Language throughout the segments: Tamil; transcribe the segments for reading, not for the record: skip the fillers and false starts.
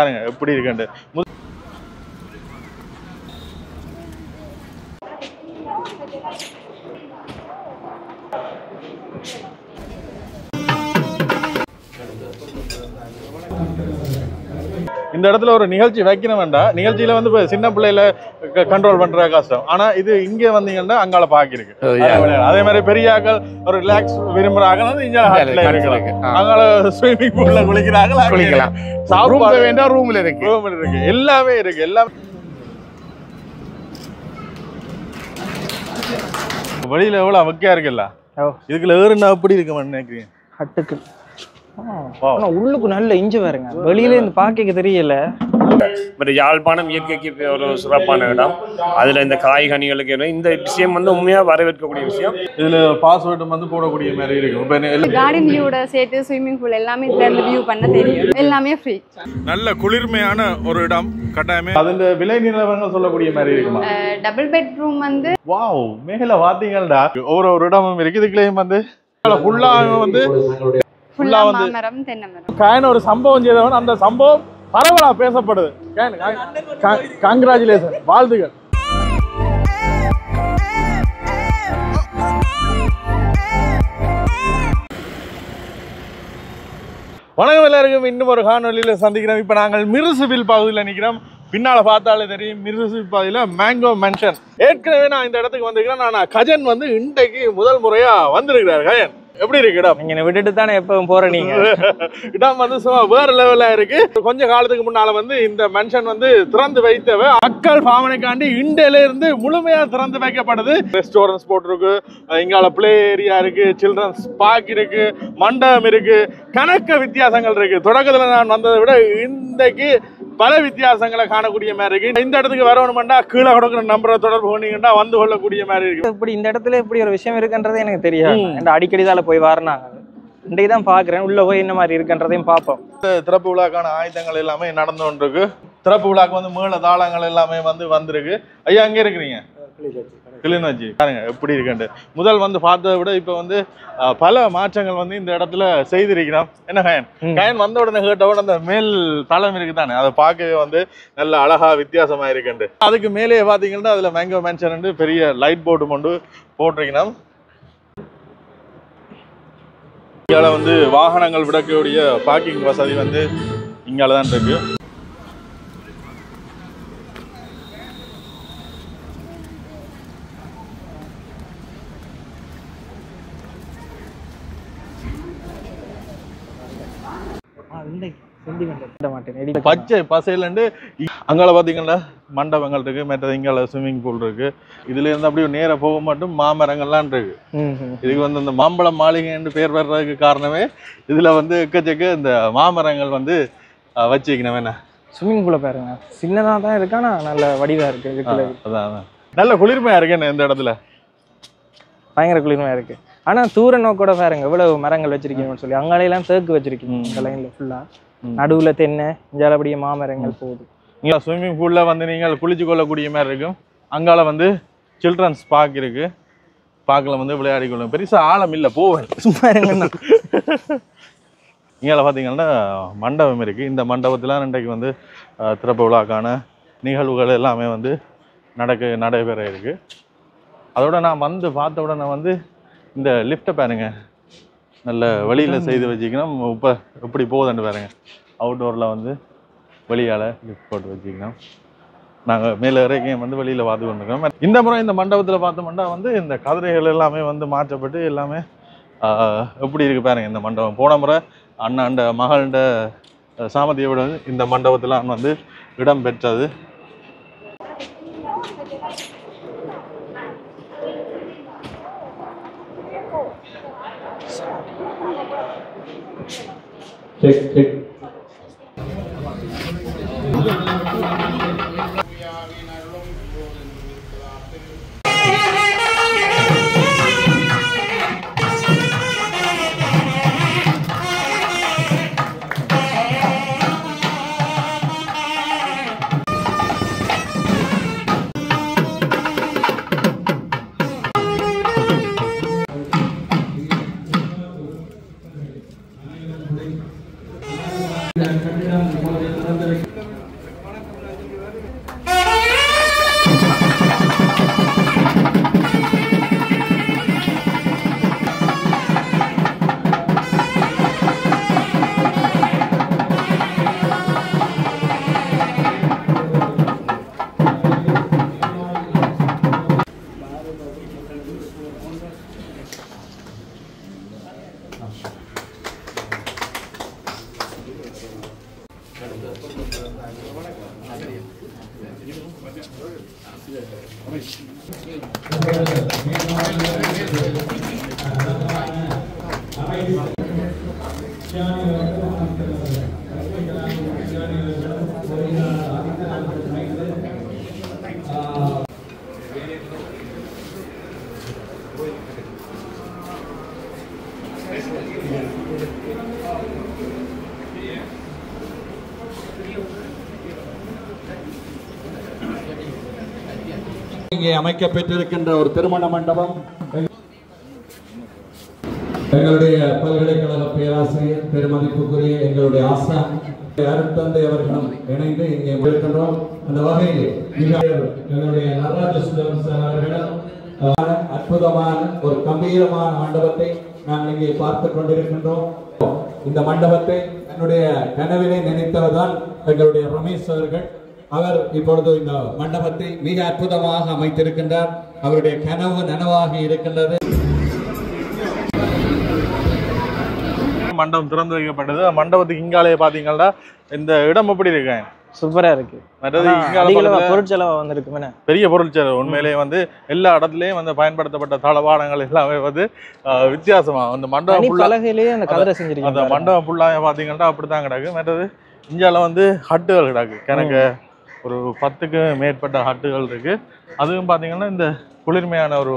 பாருங்க எப்படி இருக்குன்னு. இந்த இடத்துல ஒரு நிகழ்ச்சி வைக்கணும் வேண்டாம். நிகழ்ச்சியில வந்து சின்ன பிள்ளைல கண்ட்ரோல் பண்ற கஷ்டம். ஆனா இது இங்க வந்தீங்கன்னா அங்கால பாக்கிருக்கு. அதே மாதிரி பெரியாக்கள் ஒரு ரிலாக்ஸ் விரும்புறாங்க அங்கால ஸ்விமிங் பூல்ல குளிக்கிறாங்க. சாப்பிட வேண்டாம், ரூம்ல இருக்கு, எல்லாமே இருக்கு. எல்லாமே வெளியில எவ்வளவு வக்கையா இருக்குல்ல, இதுக்குள்ள ஏறுனா அப்படி இருக்கு நினைக்கிறீங்க. ஹட்டுக்கு உள்ளுக்கு நல்ல இஞ்சி பாருங்க, வெளியில இருந்து பாக்க தெரியல. பட் யாழ்ப்பாணம் இயற்கைக்கு ஒரு சிறப்பான இடம். அதுல இந்த காய்கனிகளுக்கு இந்த விஷயம் வந்து உண்மையா வரவேற்கக்கூடிய விஷயம். இதுல பாஸ்வேர்ட் வந்து போடக்கூடிய மாதிரி இருக்கு. கார்டன் வியூட சேர்த்து ஸ்விம்மிங் பூல் எல்லாமே இதுல இருந்து வியூ பண்ண தெரியும். எல்லாமே ஃப்ரீ. நல்ல குளிர்மையான ஒரு இடம். கட்டாயமே அதுல விலை நிலவரங்கள் சொல்லக்கூடிய மாதிரி இருக்குமா? டபுள் பெட்ரூம் வந்து வாவ், மேல பாத்தீங்கன்னா ஒரு இடமும் இருக்கு. இதுக்குள்ளேயும் வந்து ஃபுல்லா வந்து ஃபுல்லா வந்து மரம், தென்னை மரம். காயன ஒரு சம்பவம் செய்தவன், அந்த சம்பவம் பரவலா பேசப்படுது. கங்க்ராச்சுலேஷன், வாழ்த்துகள். வணக்கம் எல்லாருக்கும். இன்னும் ஒரு காணொலியில சந்திக்கிறோம். இப்ப நாங்கள் மிருசுவில் பகுதியில் நிற்கிறோம். பின்னால பார்த்தாலே தெரியும் மிருசுவில் பகுதியில் மேங்கோ மென்ஷன். ஏற்கனவே நான் இந்த இடத்துக்கு வந்திருக்கிறேன். நான் கஜன் வந்து இன்றைக்கு முதல் முறையா வந்திருக்கிறார். கஜன் எப்படி இருக்கு இடம்? நீங்க விட்டுட்டு தானே எப்பவும் போற நீங்க. இடம் வந்து வேற லெவல்ல இருக்கு. கொஞ்ச காலத்துக்கு முன்னால வந்து இந்த மென்ஷன் வந்து திறந்து வைத்தவ அக்கள் பாவனைக்காண்டி இண்டையில இருந்து முழுமையா திறந்து வைக்கப்படுது. ரெஸ்டாரண்ட்ஸ் போட்டிருக்கு, இங்கால பிளே ஏரியா இருக்கு, சில்ட்ரன்ஸ் பார்க் இருக்கு, மண்டபம் இருக்கு, கணக்க வித்தியாசங்கள் இருக்கு. தொடக்கத்துல நான் வந்ததை விட இன்றைக்கு பல வித்தியாசங்களை காணக்கூடிய மாதிரி இருக்கு. இந்த இடத்துக்கு வரணும்னா கீழே கொடுக்குற நம்பரை தொடர்பு பண்ணீங்கன்னா வந்து கொள்ளக்கூடிய மாதிரி இருக்கு. இப்படி இந்த இடத்துல இப்படி ஒரு விஷயம் இருக்குன்றதே எனக்கு தெரியாது. அடிக்கடி தான் போய் வரனாங்க. இன்றைக்கு தான் பாக்குறேன். உள்ள போய் என்ன மாதிரி இருக்குன்றதையும் பார்ப்போம். திறப்பு விழாக்கான ஆயுதங்கள் எல்லாமே நடந்து கொண்டிருக்கு. திறப்பு விழாக்கு வந்து மேல தாளங்கள் எல்லாமே வந்திருக்கு. ஐயா அங்கே இருக்கிறீங்க கிளிநொச்சி. பாருங்க எப்படி இருக்குண்டு. முதல் வந்து பார்த்ததை விட இப்ப வந்து பல மாற்றங்கள் வந்து இந்த இடத்துல செய்திருக்கிறோம். என்ன கயன் வந்த உடனே கேட்டவுடனே அந்த மேல் தளம் இருக்குதானே, அதை பார்க்கவே வந்து நல்ல அழகா வித்தியாசமா இருக்குண்டு. அதுக்கு மேலே பாத்தீங்கன்னா அதுல மேங்கோ மென்ஷன் பெரிய லைட் போர்டு கொண்டு போட்டிருக்கணும். இங்கால வந்து வாகனங்கள் விடக்கூடிய பார்க்கிங் வசதி வந்து இங்காலதான் இருக்கு. பச்சை பசையிலண்டு அங்கால பாத்தீங்கன்னா மண்டபங்கள் இருக்கு, மற்றது இங்கால ஸ்விம்மிங் பூல் இருக்கு. இதுல இருந்து அப்படியே நேர போக மாட்டோம் மாமரங்கள்லாம் இருக்கு. இதுக்கு வந்து இந்த மாம்பழம் மாளிகைன்னு பேர் வர்றதுக்கு காரணமே இதுல வந்து எக்கச்சக்க இந்த மாமரங்கள் வந்து வச்சுக்கணும். என்ன ஸ்விம்மிங் பூல பாருங்க, சின்னதா தான் இருக்கு, ஆனா நல்ல வடிவா இருக்கு. அதான் நல்ல குளிர்மையா இருக்கு. என்ன இந்த இடத்துல பயங்கர குளிர்மையா இருக்கு. ஆனா தூர நோக்கோட பாருங்க எவ்வளவு மரங்கள் வச்சிருக்கீங்கன்னு சொல்லி. அங்காலையெல்லாம் தேக்கு வச்சிருக்கீங்க. இந்த லைன்ல ஃபுல்லா நடுவுல தென்னை, ஜலபடிய மாமரங்கள் போகுது. இங்க ஸ்விம்மிங் பூல்ல வந்து நீங்கள் குளிச்சு கொள்ளக்கூடிய மாதிரி இருக்கும். அங்கால வந்து சில்ட்ரன்ஸ் பார்க் இருக்கு. பார்க்கல வந்து விளையாடி கொள்ளும். பெருசா ஆழம் இல்லை, போவேன் சும்மா இருங்க. இங்கால பார்த்தீங்கன்னா மண்டபம் இருக்கு. இந்த மண்டபத்தில் இன்றைக்கு வந்து திறப்பு விழாக்கான நிகழ்வுகள் எல்லாமே வந்து நடைபெற இருக்கு. அதோட நான் வந்து பார்த்த உடனே வந்து இந்த லிஃப்ட்டை பாருங்க, நல்ல வெளியில் செய்து வச்சுக்கணும். இப்போ எப்படி போகுதுன்னு பாருங்க. அவுட்டோரில் வந்து வெளியால் லிஃப்ட் போட்டு வச்சுக்கணும். நாங்கள் மேலே இறக்கையும் வந்து வெளியில் பார்த்து கொண்டிருக்கோம். இந்த முறை இந்த மண்டபத்தில் பார்த்தோம்னா வந்து இந்த கதிரைகள் எல்லாமே வந்து மாற்றப்பட்டு எல்லாமே எப்படி இருக்கு பாருங்க. இந்த மண்டபம் போன முறை அண்ணாண்ட மகள்கிட்ட சாமத்தியை விட இந்த மண்டபத்தில் வந்து இடம் பெற்றது. இங்கே அமைக்கப்பட்டிருக்கின்ற ஒரு திருமண மண்டபம் எங்களுடைய பல்கலைக்கழக பேராசிரியர் பெருமதிப்புக்குரிய எங்களுடைய ஆசான் அருட்தந்தை அவர்களும் இணைந்து இங்கே இருக்கின்றோம். அந்த வகையில் எங்களுடைய நடராஜ சுந்தரம் சார் அவர்கள் அற்புதமான ஒரு கம்பீரமான மண்டபத்தை நாங்கள் இங்கே பார்த்து கொண்டிருக்கின்றோம். இந்த மண்டபத்தை என்னுடைய கனவிலே நினைத்தவர்தான் எங்களுடைய ரமேஷ் அவர்கள். அவர் இப்பொழுது இந்த மண்டபத்தை மிக அற்புதமாக அமைத்திருக்கின்றார். அவருடைய கனவு நனவாகி இருக்கின்றது. மண்டபம் திறந்து வைக்கப்பட்டது. மண்டபத்துக்கு இங்காலே பாத்தீங்கன்னா இந்த இடம் எப்படி இருக்கு? சூப்பரா இருக்கு. பொருட்செலவா வந்திருக்கு, பெரிய பொருட்செலவு. உண்மையிலேயே வந்து எல்லா இடத்துலயும் வந்து பயன்படுத்தப்பட்ட தளவாடங்கள் எல்லாமே வந்து வித்தியாசமா அந்த மண்டபம் பலகையிலேயே அந்த கதரை செஞ்சிருக்காங்க. அந்த மண்டபம் ஃபுல்லாக பாத்தீங்கன்னா அப்படித்தான் கிடக்கு. மற்றது இந்தியால வந்து ஹட்டுகள் கிடக்கு. எனக்கு ஒரு 10க்கு மேற்பட்ட ஹட்டுகள் இருக்கு. அதுவும் பாத்தீங்கன்னா இந்த குளிர்மையான ஒரு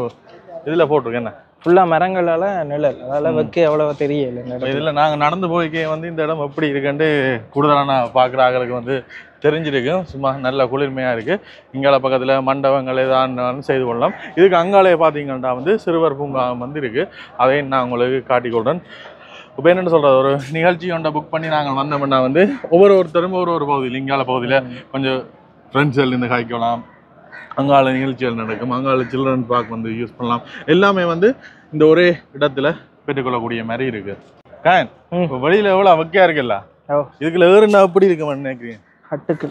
இதுல போட்டிருக்கு. என்ன ஃபுல்லா மரங்களால நிழல், அதால வைக்க எவ்வளவு தெரியல. இதுல நாங்க நடந்து போய்க்கே வந்து இந்த இடம் எப்படி இருக்குன்னு கூடுதலான பாக்குறாங்களுக்கு வந்து தெரிஞ்சிருக்கும். சும்மா நல்ல குளிர்மையா இருக்கு. இங்கால பக்கத்துல மண்டபங்கள் ஏதாவது செய்து கொள்ளலாம். இதுக்கு அங்காலே பாத்தீங்கன்னா வந்து சிறுவர் பூங்கா வந்து இருக்கு. அதையும் நான் உங்களுக்கு காட்டிக்கொள்றேன். இப்போ என்னென்னு சொல்கிறது, ஒரு நிகழ்ச்சி ஒன்றை புக் பண்ணி நாங்கள் வந்தோம்னா வந்து ஒவ்வொருத்தரும் ஒரு பகுதியில் இங்கால பகுதியில் கொஞ்சம் ஃப்ரெண்ட்ஸ்கள் இந்த காய்க்கலாம், அங்கால நிகழ்ச்சிகள் நடக்கும், அங்கால சில்ட்ரன் பார்க் வந்து யூஸ் பண்ணலாம். எல்லாமே வந்து இந்த ஒரே இடத்துல பெற்றுக்கொள்ளக்கூடிய மாதிரி இருக்கு. கான் இப்போ வெளியில் எவ்வளோ வக்கையா இருக்குல்ல, இதுக்குள்ள ஏறுனா அப்படி இருக்குமான்னு நினைக்கிறேன். ஹட்டுக்கு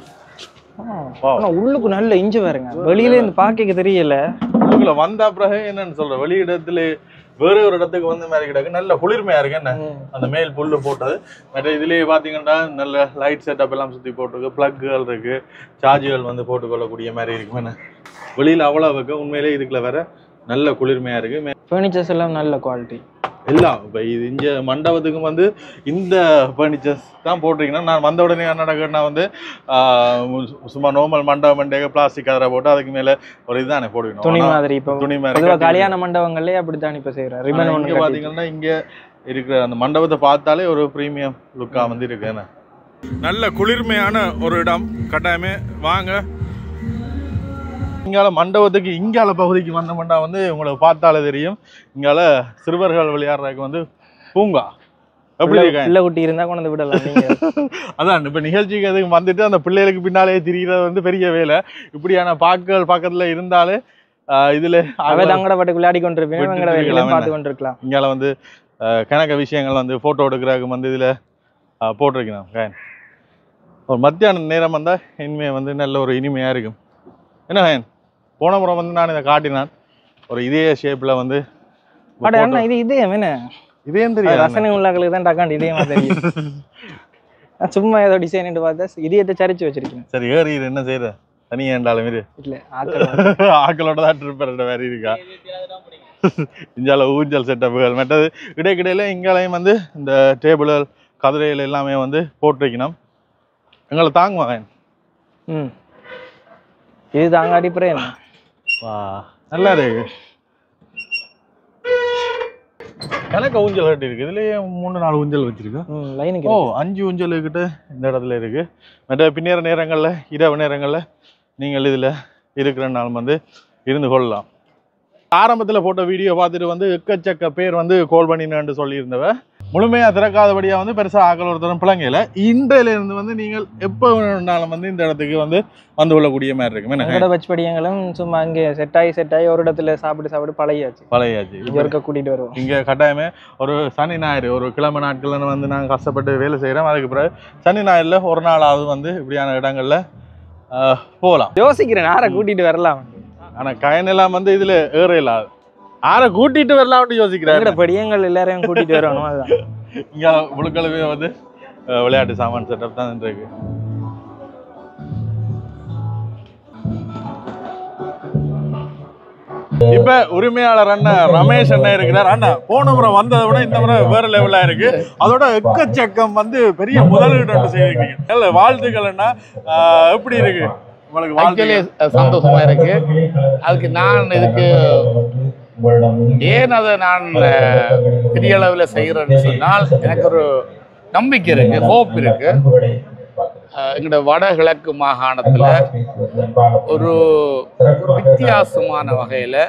உள்ளுக்கு நல்ல இஞ்சி பாருங்க, வெளியில இருந்து பார்க்க தெரியல. உள்ளுக்குள்ள வந்த பிறகு என்னன்னு சொல்ற, வெளி இடத்துல வேற ஒரு இடத்துக்கு வந்து மாதிரி கிடக்கு. நல்ல குளிர்மையா இருக்கு. என்ன அந்த மேல் புல்லு போட்டது. மற்ற இதுலயே பாத்தீங்கன்னா நல்ல லைட் செட்டப் எல்லாம் சுத்தி போட்டிருக்கு. பிளக்குகள் இருக்கு, சார்ஜுகள் வந்து போட்டுக்கொள்ளக்கூடிய மாதிரி இருக்கு. என்ன வெளியில அவ்வளவு வைக்க உண்மையிலே இதுக்குள்ள வேற நல்ல குளிர்மையா இருக்கு. ஃபர்னிச்சர்ஸ் எல்லாம் நல்ல குவாலிட்டி எல்லாம். இப்போ இது இங்கே மண்டபத்துக்கும் வந்து இந்த ஃபர்னிச்சர்ஸ் தான் போட்டிருக்கீங்கன்னா, நான் வந்த உடனே என்ன நடக்குன்னா வந்து சும்மா நார்மல் மண்டபம் பிளாஸ்டிக் கதரை போட்டு அதுக்கு மேலே ஒரு இதுதானே போடுவீங்க, துணி மாதிரி. இப்போ துணி மாதிரி கல்யாண மண்டபங்களே அப்படித்தான் இப்போ செய்யறாரு. இங்கே பார்த்தீங்கன்னா இங்கே இருக்கிற அந்த மண்டபத்தை பார்த்தாலே ஒரு ப்ரீமியம் லுக்காக வந்து இருக்கு. நல்ல குளிர்மையான ஒரு இடம். கட்டாயமே வாங்க. இங்கால மண்டபத்துக்கு இங்கால பகுதிக்கு வந்தோம்னா வந்து உங்களுக்கு பார்த்தாலே தெரியும், இங்கால சிறுவர்கள் விளையாடுறதுக்கு வந்து பூங்கா எப்படி பிள்ளை குட்டி இருந்தா கொண்டு விடலாம். அதான் இப்ப நிகழ்ச்சிக்கு அதுக்கு வந்துட்டு அந்த பிள்ளைகளுக்கு பின்னாலே திரிகிறது வந்து பெரிய வேலை. இப்படியான பார்க்குகள் பக்கத்துல இருந்தாலே இதுல தங்கட பாட்டு விளையாடி கொண்டிருப்பேன், பார்த்து கொண்டிருக்கலாம். இங்கால வந்து கணக்க விஷயங்கள் வந்து போட்டோ எடுக்கிறதுக்கு வந்து இதுல போட்டிருக்கணும். ஒரு மத்தியான நேரம் வந்தா இனிமே வந்து நல்ல ஒரு இனிமையா இருக்கும். என்ன போன முறை வந்து நான் இதை காட்டினான், ஒரு இதே ஷேப்ல வந்து இதயம் தெரியும். ரசனை உள்ளாக்களுக்கு தான் டக்காண்டு இதயமா தெரியும். சும்மா ஏதோ டிசைன் பார்த்தா இதயத்தை சரிச்சு வச்சிருக்கேன். சரி, ஏறி என்ன செய்யற தனியா இருந்தாலும் இல்ல ஆக்களோட தான் ட்ரிப்பர் வேற இருக்கா. இங்கால ஊஞ்சல் செட்டப்புகள் மற்றது இடைக்கிடையில இங்காலையும் வந்து இந்த டேபிள்கள் கதிரைகள் எல்லாமே வந்து போட்டிருக்கணும். எங்களை தாங்குவாங்க. இது தாங்க அடிப்பறேன். நல்லா இருக்கு. எனக்கு ஊஞ்சல் கட்டி இருக்கு. இதுலயே 3-4 ஊஞ்சல் வச்சிருக்கு. 5 ஊஞ்சல் கிட்ட இந்த இடத்துல இருக்கு. மற்ற பின்னேற நேரங்கள்ல இரவு நேரங்கள்ல நீங்கள் இதுல இருக்கிறனாலும் வந்து இருந்து கொள்ளலாம். ஆரம்பத்துல போட்ட வீடியோ பார்த்துட்டு வந்து எக்கச்சக்க பேர் வந்து கால் பண்ணினு சொல்லியிருந்தவ முழுமையா திறக்காதபடியா வந்து பெருசா ஆக்கள் ஒருத்தரும் பிள்ளைங்கல. இன்றையில இருந்து வந்து நீங்கள் எப்ப வேணும்னாலும் வந்து இந்த இடத்துக்கு வந்து கொள்ளக்கூடிய மாதிரி இருக்கு. வச்சுப்படியங்களும் சும்மா அங்கே செட் ஆகி ஒரு இடத்துல சாப்பிட்டு பழையாச்சு கூட்டிட்டு வருவோம். இங்க கட்டாயமே ஒரு சனி ஞாயிறு ஒரு கிழமை நாட்கள்ல வந்து நாங்க கஷ்டப்பட்டு வேலை செய்யறோம். அதுக்கு பிறகு சனி ஞாயிறுல ஒரு நாளாவது வந்து இப்படியான இடங்கள்ல போகலாம். யோசிக்கிறேன் யாரை கூட்டிட்டு வரலாம். ஆனா கயனெல்லாம் வந்து இதுல ஏற இல்லாது. யாரை கூட்டிட்டு வரலாம்னு யோசிக்கிறேன். படியங்கள் எல்லாரையும் கூட்டிட்டு வரணும். அதுதான் இங்க முழுக்களவே வந்து விளையாட்டு சாமான் செட்டப் தான் இருக்கு. இப்ப உரிமையாளர் அண்ணன் ரமேஷ் அண்ணன் இருக்கிறார். அண்ணா போன முறை வந்ததை விட இந்த முறை வேற லெவலா இருக்கு. அதோட எக்கச்சக்கம் வந்து பெரிய முதலீடு செய்திருக்கீங்க. வாழ்த்துக்கள் அண்ணா. எப்படி இருக்கு உங்களுக்கு? ஆக்சுவலி சந்தோஷமா இருக்கு. அதுக்கு நான் இதுக்கு ஏன் அதை நான் பெரிய அளவில் செய்கிறேன்னு சொன்னால் எனக்கு ஒரு நம்பிக்கை இருக்கு, ஹோப் இருக்கு. எங்களோட வடகிழக்கு மாகாணத்தில் ஒரு வித்தியாசமான வகையில்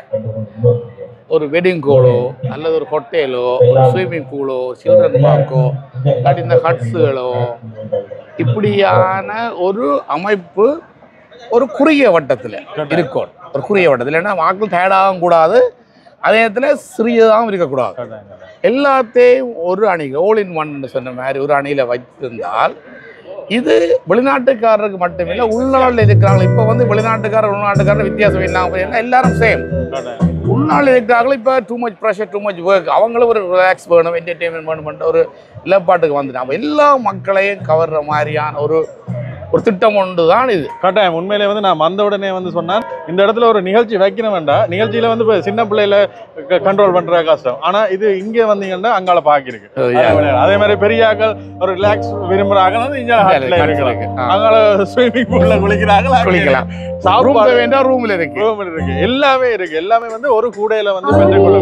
ஒரு வெட்டிங் ஹாலோ அல்லது ஒரு ஹோட்டலோ ஒரு ஸ்விம்மிங் பூலோ சில்ட்ரன் பார்க்கோ இல்லாட்டி இந்த ஹட்ஸுகளோ இப்படியான ஒரு அமைப்பு ஒரு குறுகிய வட்டத்தில் இருக்கும். ஒரு குறுகிய வட்டத்தில் ஏன்னா வாக்கள் தேடாகவும் கூடாது, அதே நேரத்தில் சிறியதாகவும் இருக்கக்கூடாது. எல்லாத்தையும் ஒரு அணிகள் ஆல் இன் ஒன் சொன்ன மாதிரி ஒரு அணியில் வைத்திருந்தால் இது வெளிநாட்டுக்காரருக்கு மட்டுமில்லை, உள்நாட்டில் இருக்கிறாங்க. இப்போ வந்து வெளிநாட்டுக்காரர் உள்நாட்டுக்காரர் வித்தியாசம் இல்லாமல் எல்லாரும் சேம். உள்நாட்டில் இருக்கிறார்கள். இப்போ too much pressure, too much work, அவங்களும் ஒரு ரிலாக்ஸ் வேணும், என்டர்டெயின்மெண்ட் வேணும், ஒரு நிலப்பாட்டுக்கு வந்துட்டாங்க. எல்லா மக்களையும் கவர்ற மாதிரியான ஒரு திட்டம் ஒன்று தான் இது. கட்டாயம். உண்மையிலே வந்து நான் வந்த உடனே வந்து சொன்னேன், இந்த இடத்துல ஒரு நிகழ்ச்சி வைக்கணும் வேண்டாம். நிகழ்ச்சியில வந்து இப்போ சின்ன பிள்ளையில கண்ட்ரோல் பண்ற கஷ்டம். ஆனா இது இங்கே வந்தீங்கன்னா அங்கால பாக்கிருக்கு. அதே மாதிரி பெரியாக்கள் ஒரு ரிலாக்ஸ் விரும்புறாங்க, இங்க அங்கால ஸ்விமிங் பூல்ல குளிக்கலாம். சாப்பிட வேண்டாம், ரூம்ல இருக்கு, எல்லாமே இருக்கு. எல்லாமே வந்து ஒரு கூடையில வந்து பெற்றுக்கொள்ள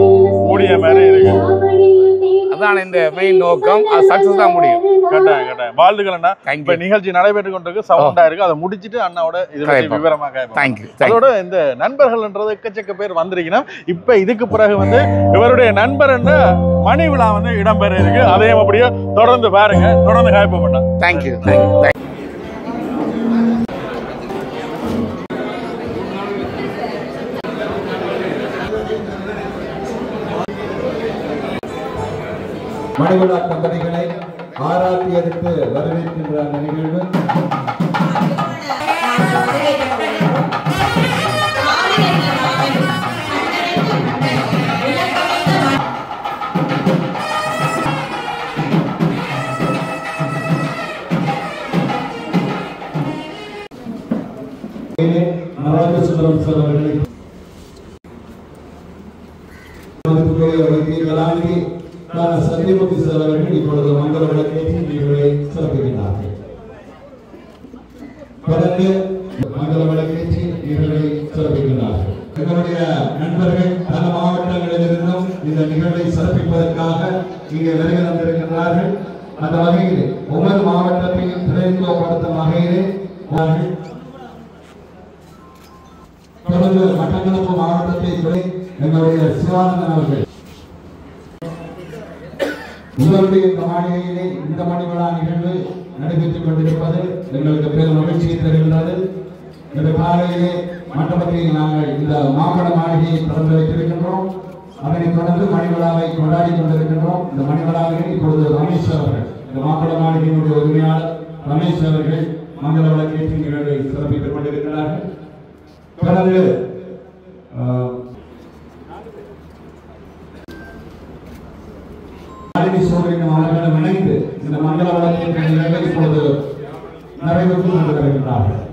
கூடிய மாதிரி இருக்கு. அதான் இந்த மெயின் நோக்கம். அது சக்சஸ் தான் முடியும். கட்டாயம் கட்டாயம். வாழ்த்துக்கள் அண்ணா. இப்ப நிகழ்ச்சி நடைபெற்று கொண்டிருக்கு, சவுண்டா இருக்கு. அதை முடிச்சிட்டு அண்ணாவோட இது விவரமா தேங்க்யூ. அதோட இந்த நண்பர்கள்ன்றது எக்கச்சக்க பேர் வந்திருக்கணும். இப்ப இதுக்கு பிறகு வந்து இவருடைய நண்பர் மணி விழா வந்து இடம்பெற இருக்கு. அதையும் அப்படியே தொடர்ந்து பாருங்க, தொடர்ந்து காய்ப்பு பண்ணா. Thank you thank you. மணிவிழா தம்பதிகளை ஆராத்தி எடுத்து வரவேற்கின்ற அந்த நிகழ்வு நடராஜசுந்தரம் சார் அவர்களை சத்தியமூர்த்தி சார் அவர்கள் இப்பொழுது மங்கள விளக்கேற்றி நிகழ்வை சிறப்பிக்கிறார்கள். தொடர்ந்து மங்கள விளக்கேற்றி நிகழ்வை சிறப்பிக்கிறார்கள். எங்களுடைய நண்பர்கள் பல மாவட்டங்களிலிருந்தும் இந்த நிகழ்வை சிறப்பிப்பதற்காக இங்கே வருகை தந்திருக்கிறார்கள். அந்த வகையில் ஒவ்வொரு மாவட்டத்தையும் பிரதிநிதித்துவப்படுத்தும் வகையிலே தொடர்ந்து மட்டக்களப்பு மாவட்டத்தை எங்களுடைய சிவானந்தன் அவர்கள் உங்களுடைய இந்த மாளிகையிலே இந்த மணிவிழா நிகழ்வு நடைபெற்றுக் கொண்டிருப்பது எங்களுக்கு பெரும் மகிழ்ச்சியை தருகின்றது. இந்த காலையிலே மண்டபத்தில் நாங்கள் இந்த மாம்பழ மாளிகையை திறந்து வைத்திருக்கின்றோம். அதனைத் தொடர்ந்து மணிவிழாவை கொண்டாடி கொண்டிருக்கின்றோம். இந்த மணிவிழாவில் இப்பொழுது ரமேஷ் அவர்கள், இந்த மாம்பழ மாளிகையினுடைய உரிமையாளர் ரமேஷ் அவர்கள் மங்கள விளக்கேற்றி நிகழ்வை சிறப்பித்துக் கொண்டிருக்கிறார்கள். தொடர்ந்து அவர்களும் இணைந்து இந்த மங்கள விளக்கேற்ற நிகழ்வை இப்பொழுது நிறைவேற்றிக் கொண்டு வருகின்றார்கள்.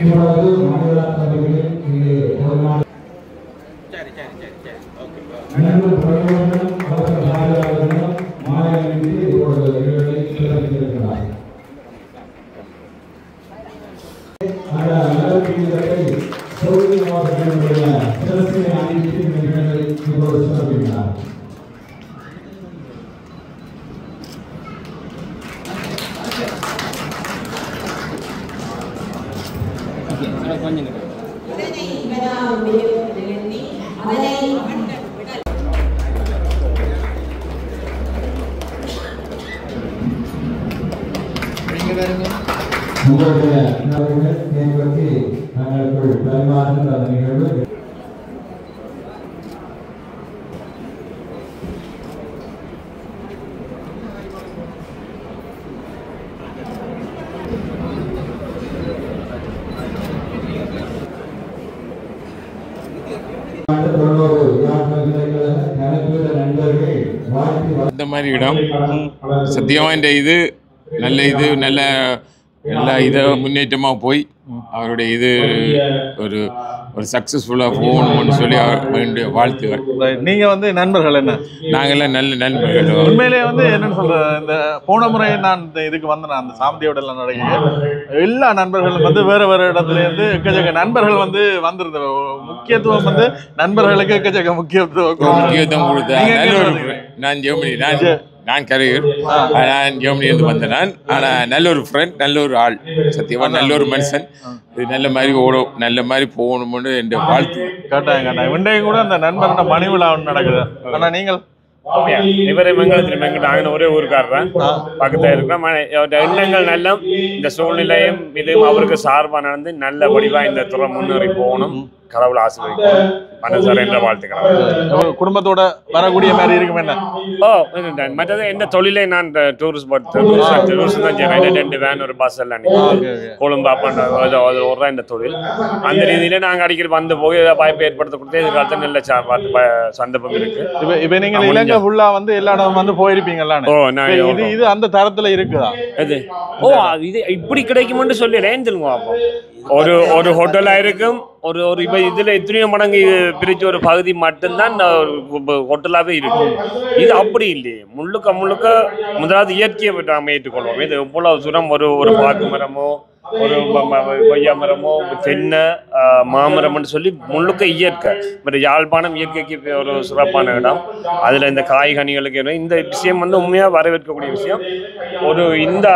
இப்பொழுது மணிவிழா தம்பதிகளில் இங்கே ஒரு நாள் உங்களுடைய தேர்வுக்கு தங்களுக்குள் பரிமாறுகின்ற அந்த நிகழ்வு மாதிரி இடம் சத்தியமாக இந்த இது நல்ல இதை முன்னேற்றமாக போய் அவருடைய இது ஒரு சக்ஸஸ்ஃபுல்லாக போகணும்னு சொல்லி வேண்டிய வாழ்த்துகள். நீங்க வந்து நண்பர்கள் என்ன? நாங்கெல்லாம் நல்ல நண்பர்கள். உண்மையிலேயே வந்து என்னன்னு சொல்ற, இந்த போன முறை நான் இந்த இதுக்கு வந்து நான் அந்த சாந்தியோட எல்லாம் நடக்குது எல்லா நண்பர்களும் வந்து வேற இடத்துல இருந்து எக்கச்சக்க நண்பர்கள் வந்து வந்திருந்த முக்கியத்துவம் வந்து நண்பர்களுக்கு எக்கச்சக்க முக்கியத்துவம் கொடுத்தேன். நான் ஜெர்மனி நான் கரையூர் நான் ஜெர்மனியிலிருந்து வந்தேன். நான் ஆனால் நல்ல ஒரு ஃப்ரெண்ட், நல்ல ஒரு ஆள், சத்தியமாக நல்ல ஒரு மனுஷன். இது நல்ல மாதிரி ஓடும், நல்ல மாதிரி போகணும்னு என் வாழ்த்து. கேட்டாங்க இன்றைக்கு கூட அந்த நண்பரோட மணி விழா ஒன்று நடக்குது. ஆனால் நீங்கள் இவரை மங்களத்தில் நாங்கள் ஒரே ஊருக்காரர் தான், பக்கத்தில் இருக்கிறோம். எண்ணங்கள் நல்ல இந்த சூழ்நிலையும் இதுவும் அவருக்கு சார்பாக நடந்து நல்ல வடிவாக இந்த துறை முன்னேறி போகணும். கடவுள் ஆசீர்வதிக்கணும். மனசார என்ற வாழ்த்துக்கள். குடும்பத்தோட வரக்கூடிய மாதிரி இருக்கும் என்ன? மற்றது எந்த தொழிலை நான் டூரிஸ்ட் தான் செய்யறேன். 2 வேன் ஒரு பஸ் எல்லாம் கொழும்பு பண்ணுறது ஒரு இந்த தொழில். அந்த ரீதியில நாங்கள் அடிக்கடி வந்து போய் ஏதாவது வாய்ப்பு ஏற்படுத்த கொடுத்து எதிர்காலத்தில் நல்ல சந்தர்ப்பம் இருக்கு. இப்ப நீங்க இலங்கை ஃபுல்லா வந்து எல்லா இடம் வந்து போயிருப்பீங்களா? இது அந்த தரத்துல இருக்குதா? இது இப்படி கிடைக்கும்னு சொல்லி சொல்லுங்க. ஒரு ஹோட்டலா இருக்கும், ஒரு இப்ப இதுல எத்தனையோ மடங்கு பிரிச்சு ஒரு பகுதி மட்டும்தான் ஹோட்டலாவே இருக்கும். இது அப்படி இல்லையே, முழுக்க முதலாவது இயற்கையை விட்டு நாம் ஏற்றுக்கொள்வோம். இது எவ்வளவு சுரம் ஒரு பாக்கு மரமோ ஒரு கொய்யா மரமோ தென்னை மாமரம்னு சொல்லி முழுக்க இயற்கை. பட் யாழ்ப்பாணம் இயற்கைக்கு ஒரு சிறப்பான இடம். அதுல இந்த காய்கனிகளுக்கு இந்த விஷயம் வந்து உண்மையா வரவேற்கக்கூடிய விஷயம். இந்த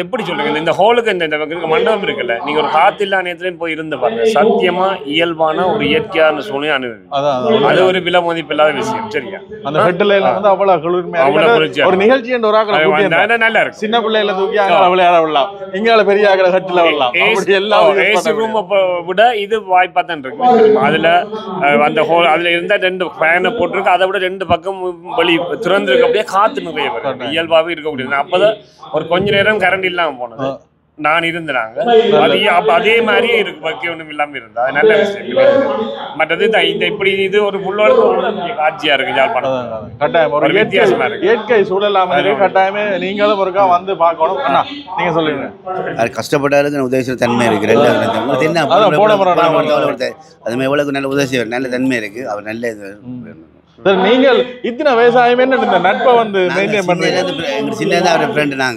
எப்படி சொல்றீங்க, இந்த ஹோலுக்கு இந்த மண்டபம் இருக்குல்ல, நீங்க ஒரு காத்தில்லா நேரத்துலயும் போய் இருந்து பாருங்க. சத்தியமா இயல்பான ஒரு இயற்கையான சூழ்நிலை அனுபவி. அது ஒரு விலை மதிப்பு இல்லாத விஷயம். சரியா? அந்த ஹெட்ல எல்லாம் வந்து அவ்வளவு குளிர்மையா ஒரு நிகழ்ச்சி என்ற ஒரு ஆக்கள் நல்லா இருக்கு. சின்ன பிள்ளைல தூக்கி அங்க விளையாட விடலாம், இங்கால பெரிய ஆக்கள் ஹெட்ல வரலாம். ஏசி ரூம் விட இது வாய்ப்பா தான் இருக்கு. அதுல அந்த ஹோல் அதுல இருந்தா 2 ஃபேனை போட்டிருக்கு. அதை விட 2 பக்கம் வெளி திறந்திருக்கு. அப்படியே காத்து நிறைய வரும். இயல்பாவே இருக்கக்கூடியது. அப்பதான் ஒரு கொஞ்ச நேரம் கரண்ட் இல்லாம போனது நான் இருந்தாங்க. அதே மாதிரியே இருக்கு, பக்கி ஒன்றும் இல்லாம இருந்தா நல்ல விஷயம். மற்றது இந்த இப்படி இது ஒரு காட்சியா இருக்கு யாழ்ப்பாணம். கட்டாயம் ஒரு வித்தியாசமா இருக்கு. இயற்கை சூழல் கட்டாயமே நீங்களும் ஒருக்கா வந்து பார்க்கணும். நீங்க சொல்லுங்க. அது கஷ்டப்பட்டாலும் உதவி செய்ய தன்மை இருக்கு. அது எவ்வளவு நல்ல உதவி செய்ய நல்ல தன்மை இருக்கு. அவர் நல்ல இது. சார், நீங்கள் இத்தனை விவசாயம் என்ன இந்த நட்பை வந்து மெயின்டைன் பண்றீங்க?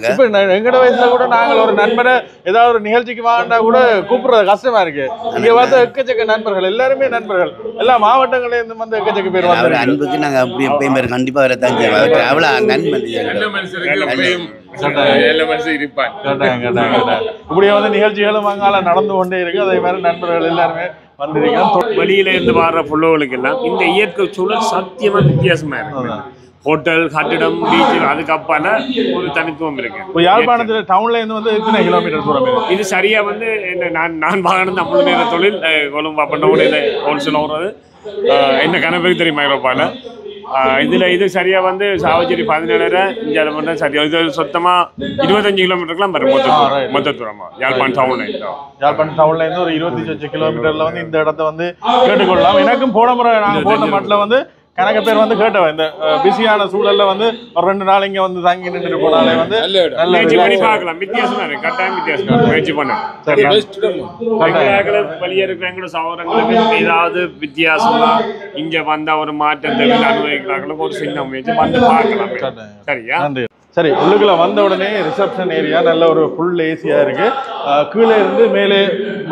இப்ப எங்கட வயசுல கூட நாங்கள் ஒரு நண்பனை ஏதாவது ஒரு நிகழ்ச்சிக்கு வாங்கினா கூட கூப்பிடுறது கஷ்டமா இருக்கு. இங்க வந்து எக்கச்சக்க நண்பர்கள், எல்லாருமே நண்பர்கள், எல்லா மாவட்டங்கள்ல இருந்து வந்து எக்கச்சக்க பேர் வந்து அன்புக்கு நாங்க அப்படி எப்பயும் பேர் கண்டிப்பா வர தான் அவ்வளவு நண்பன். இப்படியே வந்து நிகழ்ச்சிகளும் அங்கால நடந்து கொண்டே இருக்கு. அதே மாதிரி நண்பர்கள் எல்லாருமே வெளியில இருந்து வர்ற புள்ளவர்களுக்கு எல்லாம் இந்த இயற்கை சூழல் சத்தியமா வித்தியாசமா இருக்கு. ஹோட்டல், கட்டிடம், பீச், அதுக்கப்பான ஒரு தனித்துவம் இருக்கு. யாழ்ப்பாணத்துல டவுன்ல இருந்து வந்து எத்தனை கிலோமீட்டர் தூரம்? இது சரியா வந்து நான் வாங்கினது முழு நேர தொழில் கொழும்பு பண்ண ஹோல்சேல் ஓடுறது என்ன கணக்கு தெரியுமா ஐரோப்பால. இது சரியா வந்து சாவச்சேரி 17 இங்கே மட்டும் சரியா இது சொத்தமா 25 கிலோமீட்டருக்குலாம் வரும் மொத்த தூரமா யாழ்ப்பாணம் டவுன்ல இருந்து ஒரு 25 கிலோமீட்டர்ல வந்து இந்த இடத்த வந்து கேட்டுக்கொள்ளலாம். எனக்கும் போன முறை நாங்கள் போன மாட்டில் வந்து கணக்க பேர் வந்து கேட்டவன் இந்த பிஸியான சூழல்ல வந்து ஒரு 2 நாள் இங்க வந்து தங்கி நின்று போனாலே வந்து நல்ல பார்க்கலாம். வித்தியாசமா இருக்கு, கட்டாயம் வித்தியாசமா முயற்சி பண்ணுங்க. வெளியே இருக்கிற எங்களோட சகோதரங்களுக்கு ஏதாவது வித்தியாசமா இங்க வந்தா ஒரு மாற்றத்தை அனுபவிக்கிறார்களுக்கு ஒரு சின்ன முயற்சி வந்து பார்க்கலாம். சரியா? சரி, உள்ளுக்குள்ள வந்த உடனே ரிசப்ஷன் ஏரியா நல்ல ஒரு ஃபுல் ஏசியா இருக்கு. கீழே இருந்து மேலே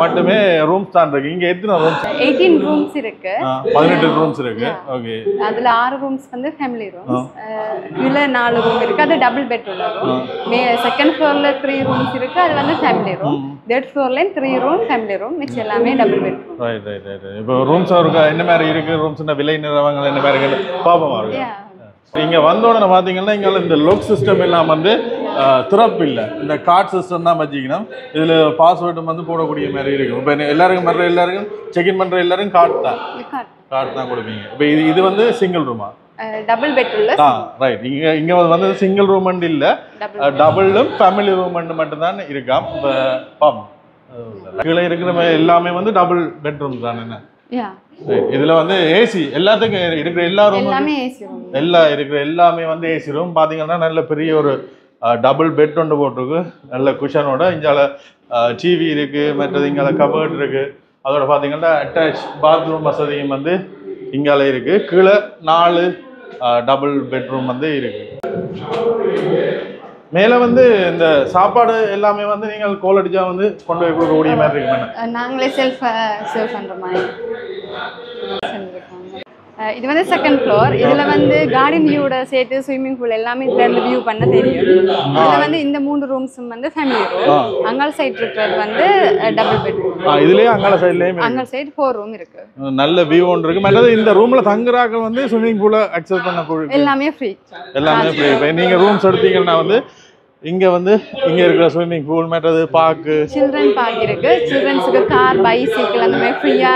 மட்டுமே ரூம்ஸ் தான் இருக்கு. இங்க எத்தனை ரூம்ஸ்? 18 ரூம்ஸ் இருக்கு. 18 ரூம்ஸ் இருக்கு. ஓகே. அதுல 6 ரூம்ஸ் வந்து ஃபேமிலி ரூம்ஸ். கீழே 4 ரூம் இருக்கு. அது டபுள் பெட் உள்ள ரூம். செகண்ட் ஃப்ளோர்ல 3 ரூம்ஸ் இருக்கு. அது வந்து ஃபேமிலி ரூம். தேர்ட் ஃப்ளோர்ல 3 ரூம் ஃபேமிலி ரூம். மிச்சம் எல்லாமே டபுள் பெட் ரூம். ரைட். இப்போ ரூம்ஸ் என்ன மாதிரி இருக்கு? ரூம்ஸ்னா விலை நிலவரங்கள் என்ன மாதிரி இருக்கு பாப்போமா இருக்கு? இங்கே வந்த உடனே பார்த்தீங்கன்னா இங்கே இந்த லோக் சிஸ்டம் எல்லாம் வந்து திறப்பு இல்லை, இந்த கார்ட் சிஸ்டம் தான் வச்சுக்கணும். இதில் பாஸ்வேர்டும் வந்து போடக்கூடிய மாதிரி இருக்கும். இப்போ எல்லாருக்கும் செக்இன் பண்ணுற எல்லாரும் கார்டு தான் கொடுப்பீங்க. இப்போ இது வந்து சிங்கிள் ரூமா? டபுள் பெட் உள்ள. ரைட். இங்கே வந்து சிங்கிள் ரூம் இல்லை, டபுளும் ஃபேமிலி ரூம் மட்டும் தான் இருக்காம். இப்போ கீழே இருக்கிற எல்லாமே வந்து டபுள் பெட்ரூம் தான். என்ன யா இதுல வந்து ஏசி எல்லாத்துக்கும் இருக்கிற எல்லா ரூமும் எல்லாமே ஏசி ரூம். இருக்கிற எல்லாமே வந்து ஏசி ரூம். பாத்தீங்கன்னா நல்ல பெரிய ஒரு டபுள் பெட் ஒன்று போட்டிருக்கு, நல்ல குஷனோட. இங்கால டிவி இருக்கு, மற்றது இங்கால கபர்ட் இருக்கு. அதோட பாத்தீங்கன்னா அட்டாச் பாத்ரூம் வசதியும் வந்து இங்கால இருக்கு. கீழே 4 டபுள் பெட்ரூம் வந்து இருக்கு. மேல வந்து இந்த சாப்பாடு எல்லாமே வந்து நீங்கள் கோல் அடிச்சா வந்து கொண்டு போய் கொடுக்கக்கூடிய மாதிரி இருக்கு. நாங்களே செல்ஃப் சர்வ் பண்ற மாதிரி செஞ்சிருக்காங்க. இது வந்து செகண்ட் ஃப்ளோர். இதுல வந்து கார்டன் வியூவோட சேர்த்து ஸ்விம்மிங் பூல் எல்லாமே இதுல இருந்து வியூ பண்ண தெரியும். இதுல வந்து இந்த 3 ரூம்ஸும் வந்து ஃபேமிலி ரூம். அங்கால சைடு இருக்கிறது வந்து டபுள் பெட்ரூம். இதுலயே அங்கால சைடுலயும் அங்கால சைடு 4 ரூம் இருக்கு. நல்ல வியூ ஒன்று இருக்கு. மற்றது இந்த ரூம்ல தங்குறாங்க வந்து ஸ்விம்மிங் பூல அக்சஸ் பண்ண எல்லாமே ஃப்ரீ. எல்லாமே ஃப்ரீ. இப்போ நீங்க ரூம்ஸ் எடுத்தீங்கன்னா வந்து இங்க இருக்கிற ஸ்விம்மிங் பூல், மற்றது பார்க்கு, சில்ட்ரன் பார்க் இருக்கு. சில்ட்ரன்ஸ்க்கு கார், பைசைக்கிள் அந்த மாதிரி ஃப்ரீயா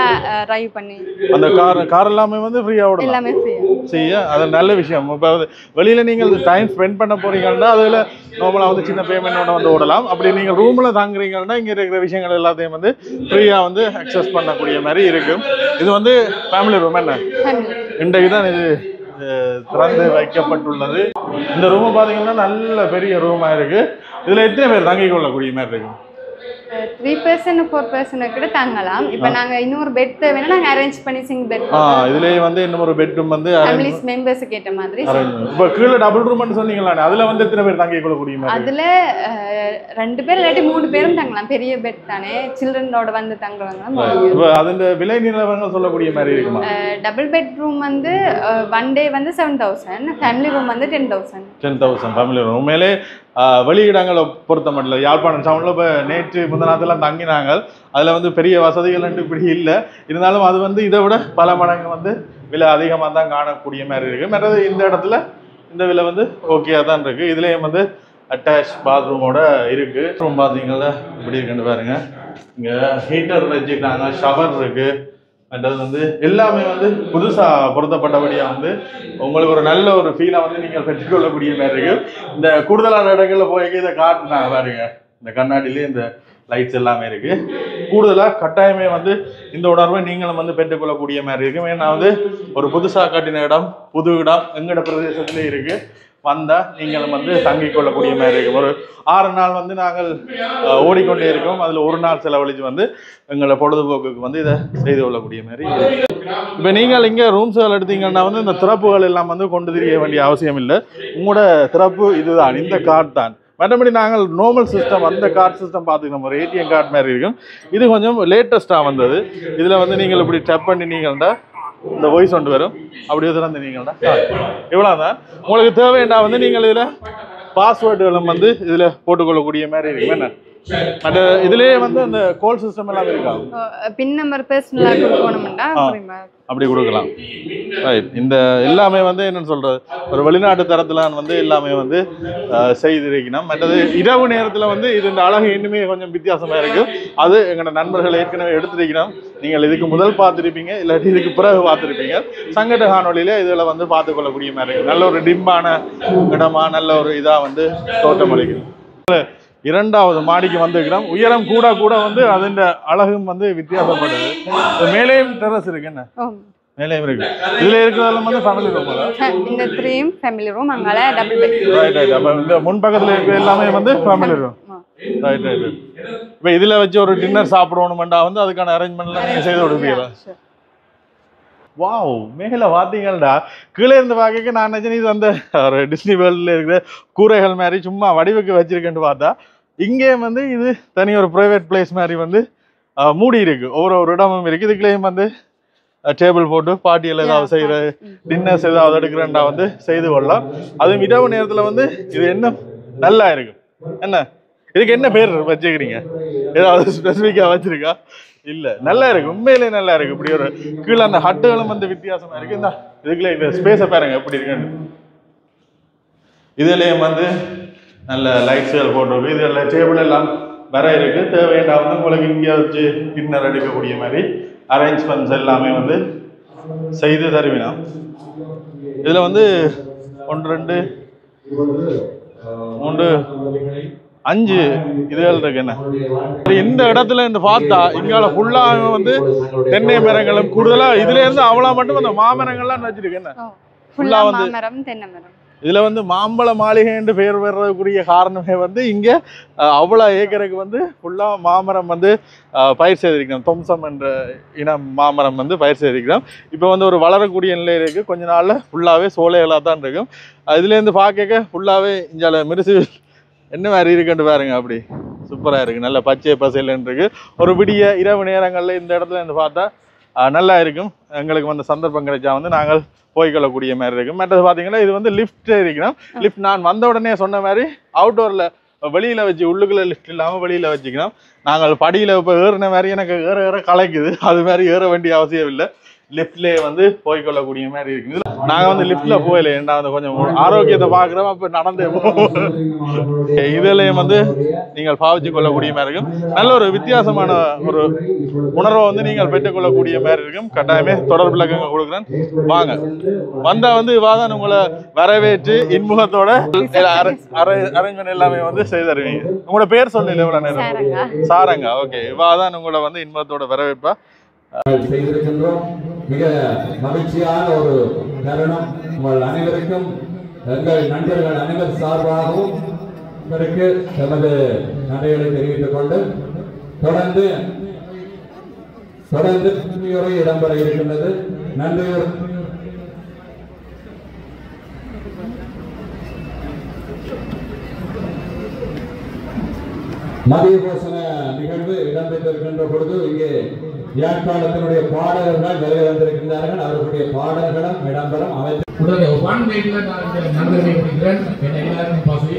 டிரைவ் பண்ணி அந்த கார் எல்லாமே வந்து ஃப்ரீயா ஓடலாம். எல்லாமே ஃப்ரீயா செய்ய அது நல்ல விஷயம். இப்போ வெளியில நீங்கள் டைம் ஸ்பெண்ட் பண்ண போறீங்கன்னா அதுல நார்மலா வந்து சின்ன பேமெண்டோட வந்து ஓடலாம். அப்படி நீங்க ரூம்ல தாங்குறீங்கன்னா இங்க இருக்கிற விஷயங்கள் எல்லாத்தையும் வந்து ஃப்ரீயா வந்து அக்சஸ் பண்ணக்கூடிய மாதிரி இருக்கும். இது வந்து ஃபேமிலி ரூம். என்ன இன்றைக்கு தான் இது திறந்து வைக்கப்பட்டுள்ளது. இந்த ரூம் பாத்தீங்கன்னா நல்ல பெரிய ரூமா இருக்கு. இதுல எத்தனை பேர் தங்கிக் கொள்ளக்கூடிய மாதிரி இருக்கு? 3 person 4 person கூட தங்கலாம். இப்போ நாங்க இன்னொரு பெட் தேவைன்னா நாங்க அரேஞ்ச் பண்ணி சிங்கிள் பெட். இதுலயே வந்து இன்னொரு பெட்ரூம் வந்து ஃபேமிலிஸ் மெம்பர்ஸ்க்கு ஏத்த மாதிரி. இப்போ கீழ டபுள் ரூம்னு சொன்னீங்களா, அதுல வந்து எத்தனை பேர் தங்கிக் கொள்ளக்கூடிய மாதிரி? அதுல 2 பேர் இல்லாட்டி 3 பேரும் தங்கலாம். பெரிய பெட் தானே, சில்ட்ரனோட வந்து தங்குறவங்க. இப்போ அதோட விலை நிலவரங்கள் சொல்லக்கூடிய மாதிரி இருக்குமா? டபுள் பெட்ரூம் வந்து 1 day வந்து 7000, ஃபேமிலி ரூம் வந்து 10,000. 10,000 ஃபேமிலி ரூம். உண்மையிலே வெளியிடங்களை பொறுத்த மட்டும் யாழ்ப்பாணம் டவுனில் இப்போ நேற்று முந்தநாத்தெல்லாம் தங்கினாங்க. அதில் வந்து பெரிய வசதிகள் இப்படி இல்லை. இருந்தாலும் அது வந்து இதை விட பல மடங்கு வந்து விலை அதிகமாக தான் காணக்கூடிய மாதிரி இருக்குது. மற்றது இந்த இடத்துல இந்த விலை வந்து ஓகேயாக தான் இருக்குது. இதுலேயும் வந்து அட்டாச் பாத்ரூமோட இருக்குது. ரூம் பார்த்தீங்களா இப்படி இருக்குன்னு பாருங்க. இங்கே ஹீட்டர் வச்சுக்கிறாங்க, ஷவர் இருக்குது. மற்றது வந்து எல்லாமே வந்து புதுசாக பொருத்தப்பட்டபடியாக வந்து உங்களுக்கு ஒரு நல்ல ஒரு ஃபீலை வந்து நீங்கள் பெற்றுக்கொள்ளக்கூடிய மாதிரி இருக்கு. இந்த கூடுதலான இடங்களில் போய் இதை காட்டுனாங்க பாருங்க. இந்த கண்ணாடியிலே இந்த லைட்ஸ் எல்லாமே இருக்கு. கூடுதலாக கட்டாயமே வந்து இந்த உணர்வை நீங்களும் வந்து பெற்றுக்கொள்ளக்கூடிய மாதிரி இருக்கு. ஏன்னா வந்து ஒரு புதுசாக கட்டின இடம், புது இடம் எங்கட பிரதேசத்துலேயே இருக்கு. வந்தால் நீங்களும் வந்து தங்கிக் கொள்ளக்கூடிய மாதிரி இருக்கும். ஒரு 6 நாள் வந்து நாங்கள் ஓடிக்கொண்டே இருக்கோம். அதில் ஒரு நாள் செலவழித்து வந்து எங்களை பொழுதுபோக்குக்கு வந்து இதை செய்து கொள்ளக்கூடிய மாதிரி. இப்போ நீங்கள் இங்கே ரூம்ஸ்கள் எடுத்தீங்கன்னா வந்து இந்த திறப்புகள் எல்லாம் வந்து கொண்டு தெரிய வேண்டிய அவசியம் இல்லை. உங்களோட திறப்பு இதுதான், இந்த கார்டு தான். மற்றபடி நாங்கள் நார்மல் சிஸ்டம், அந்த கார்டு சிஸ்டம் பார்த்துக்கணும். ஒரு ATM கார்டு மாதிரி இருக்கும். இது கொஞ்சம் லேட்டஸ்ட்டாக வந்தது. இதில் வந்து நீங்கள் இப்படி டப் பண்ணினீங்கன்னா இந்த வாய்ஸ் ஒன்று வரும். அப்படியே திறந்துனீங்கன்னா இவ்வளோதான். உங்களுக்கு தேவையா வந்து நீங்கள் இதில் பாஸ்வேர்டுகளும் வந்து இதில் போட்டுக்கொள்ளக்கூடிய மாதிரி இருக்கும். என்ன அந்த இதுலேயே வந்து அந்த கோல் சிஸ்டம் எல்லாம் இருக்காங்க. பின் நம்பர் பர்சனலாக கொடுக்கணும்னா அப்படி கொடுக்கலாம். ரைட். இந்த எல்லாமே வந்து என்னன்னு சொல்றது, ஒரு வெளிநாட்டு தரத்துல வந்து எல்லாமே வந்து செய்திருக்கணும். மற்றது இரவு நேரத்தில் வந்து இது இந்த அழகு இன்னுமே கொஞ்சம் வித்தியாசமா இருக்கு. அது எங்களோட நண்பர்கள் ஏற்கனவே எடுத்திருக்கணும். நீங்கள் இதுக்கு முதல் பார்த்துருப்பீங்க, இல்லாட்டி இதுக்கு பிறகு பார்த்துருப்பீங்க. சங்கட காணொலியில இதில் வந்து பார்த்துக்கொள்ளக்கூடிய மாதிரி இருக்கு. நல்ல ஒரு டிம்பான இடமா, நல்ல ஒரு இதாக வந்து தோட்டம் அளிக்கும். 2வது மாடிக்கு வந்துக்கிறோம். உயரம் கூட கூட வந்து அதன் அழகும் வந்து வித்தியாசப்படுது. மேலேயும் டெரஸ் இருக்கு. என்ன மேலேயும் இருக்கு. இதுல இருக்கிறதெல்லாம் வந்து ஃபேமிலி ரூம். இந்த 3 ஃபேமிலி ரூம், அங்கால டபுள் பெட். Right right. அப்ப இந்த முன் பக்கத்துல இருக்கிற எல்லாமே வந்து ஃபேமிலி ரூம். Right right. இப்போ இதுல வச்சு ஒரு டின்னர் சாப்பிடணும்டா வந்து அதுக்கான அரேஞ்ச்மெண்ட்லாம் நீங்க செய்து கொடுப்பீங்களா? வாவ், மேலே பார்த்தீங்கள்டா கீழே இருந்து பார்க்க நான் நினைச்சேன் இது அந்த ஒரு டிஸ்னி வேர்ல்டில் இருக்கிற கூரைகள் மாதிரி சும்மா வடிவுக்கு வச்சிருக்கேன்னு பார்த்தா இங்கே வந்து இது தனி ஒரு ப்ரைவேட் பிளேஸ் மாதிரி வந்து மூடி இருக்கு. ஒவ்வொரு இடமும் இருக்கு. இதுக்குள்ளேயும் வந்து டேபிள் போட்டு பார்ட்டியில் ஏதாவது செய்கிற டின்னர்ஸ் ஏதாவது எடுக்கிறேன்டா வந்து செய்து கொள்ளலாம். அதுவும் இரவு நேரத்தில் வந்து இது என்ன நல்லா இருக்கு. என்ன இதுக்கு என்ன பேர் வச்சுக்கிறீங்க? ஏதாவது ஸ்பெசிஃபிக்காக வச்சிருக்கா? இல்லை, நல்லா இருக்கு. உண்மையிலே நல்லா இருக்கு. இப்படி ஒரு கீழே அந்த ஹட்டுகளும் வந்து வித்தியாசமா இருக்கு. இந்த இதுக்குள்ள இந்த ஸ்பேஸை பாருங்க எப்படி இருக்குன்னு. இதுலேயும் வந்து நல்ல லைட்ஸுகள் போட்டிருக்கு. இதில் டேபிள் எல்லாம் வர இருக்கு. தேவையான வந்து உங்களுக்கு இங்கே வச்சு டின்னர் எடுக்கக்கூடிய மாதிரி அரேஞ்ச்மெண்ட்ஸ் எல்லாமே வந்து செய்து தருவினோம். இதில் வந்து 1 2 3 5 இதுகள் இருக்கு. என்ன இந்த இடத்துல இருந்து பார்த்தா இங்கால ஃபுல்லாக வந்து தென்னை மரங்களும் கூடுதலா இதுல இருந்து அவ்வளோ மட்டும் அந்த மாமரங்கள்லாம் வச்சிருக்கு. என்ன ஃபுல்லா வந்து மரம் தென்னை மரம். இதுல வந்து மாம்பழ மாளிகை என்று பெயர் பெறக்கூடிய காரணமே வந்து இங்க அவ்வளோ ஏக்கருக்கு வந்து ஃபுல்லா மாமரம் வந்து பயிர் செய்திருக்கிறோம். தொம்சம் என்ற இனம் மாமரம் வந்து பயிர் செய்திருக்கிறோம். இப்போ வந்து ஒரு வளரக்கூடிய நிலையில் இருக்கு. கொஞ்ச நாள்ல ஃபுல்லாவே சோலைகளாக தான் இருக்கும். இதுலேருந்து பார்க்க ஃபுல்லாவே இஞ்சால மிருசு என்ன மாதிரி இருக்குன்னு பாருங்க. அப்படி சூப்பராக இருக்குது. நல்ல பச்சை பசைலன்னு இருக்குது. ஒரு விடிய இரவு நேரங்களில் இந்த இடத்துல இருந்து பார்த்தா நல்லா இருக்கும். எங்களுக்கு வந்து சந்தர்ப்பம் கிடைச்சா வந்து நாங்கள் போய்க்கொள்ளக்கூடிய மாதிரி இருக்கும். மற்றது பார்த்தீங்கன்னா இது வந்து லிஃப்ட் இருக்கணும். லிஃப்ட் நான் வந்த உடனே சொன்ன மாதிரி அவுட்டோரில் வெளியில் வச்சு உள்ளுக்குள்ளே லிஃப்ட் இல்லாமல் வெளியில் வச்சுக்கணும். நாங்கள் படியில் இப்போ ஏறின மாதிரி எனக்கு ஏற கலைக்குது. அது மாதிரி ஏற வேண்டிய அவசியம் இல்லை. லிஃப்ட்லேயே வந்து போய்க்கொள்ளக்கூடிய மாதிரி இருக்குது. நாங்கள் வந்து லிஃப்ட்டில் போகல. ஏன்னா வந்து கொஞ்சம் ஆரோக்கியத்தை பார்க்குறோம். அப்போ நடந்தே இதுலேயும் வந்து நீங்கள் பாவிச்சு கொள்ளக்கூடிய மாதிரி இருக்கும். நல்ல ஒரு வித்தியாசமான ஒரு உணர்வை வந்து நீங்கள் பெற்றுக்கொள்ளக்கூடிய மாதிரி இருக்கும். கட்டாயமே தொடர்பு இலக்கங்கள் கொடுக்குறேன். வாங்க வந்தால் வந்து இவாதான் உங்களை வரவேற்று இன்முகத்தோட அரேஞ்ச்மெண்ட் எல்லாமே வந்து செய்து தருவீங்க. உங்களோட பேர் சொல்லல எவ்வளோ நேரம்? சாரங்கா. ஓகே, இவாதான் உங்களை வந்து இன்முகத்தோட வரவேற்பா செய்திருக்கின்றோம். மிக மகிழ்ச்சியான ஒரு தருணம். உங்கள் அனைவருக்கும் எங்கள் நண்பர்கள் அனைவர் சார்பாகவும் இவருக்கு எமது நன்றிகளை தெரிவித்துக் கொண்டு தொடர்ந்து நன்றியுரை இடம்பெற இருக்கின்றது. நன்றியுரை மதிய போசன நிகழ்வு இடம்பெற்றிருக்கின்ற பொழுது இங்கே யாழ்ப்பாணத்தினுடைய பாடகர்கள் வெளியே வந்திருக்கின்றார்கள். அவர்களுடைய பாடல்களும் இடம்பெறும். உடனே ஒன் வீக்ல நான் நண்பர்களை பிடிக்கிறேன். எல்லாரும் பாசி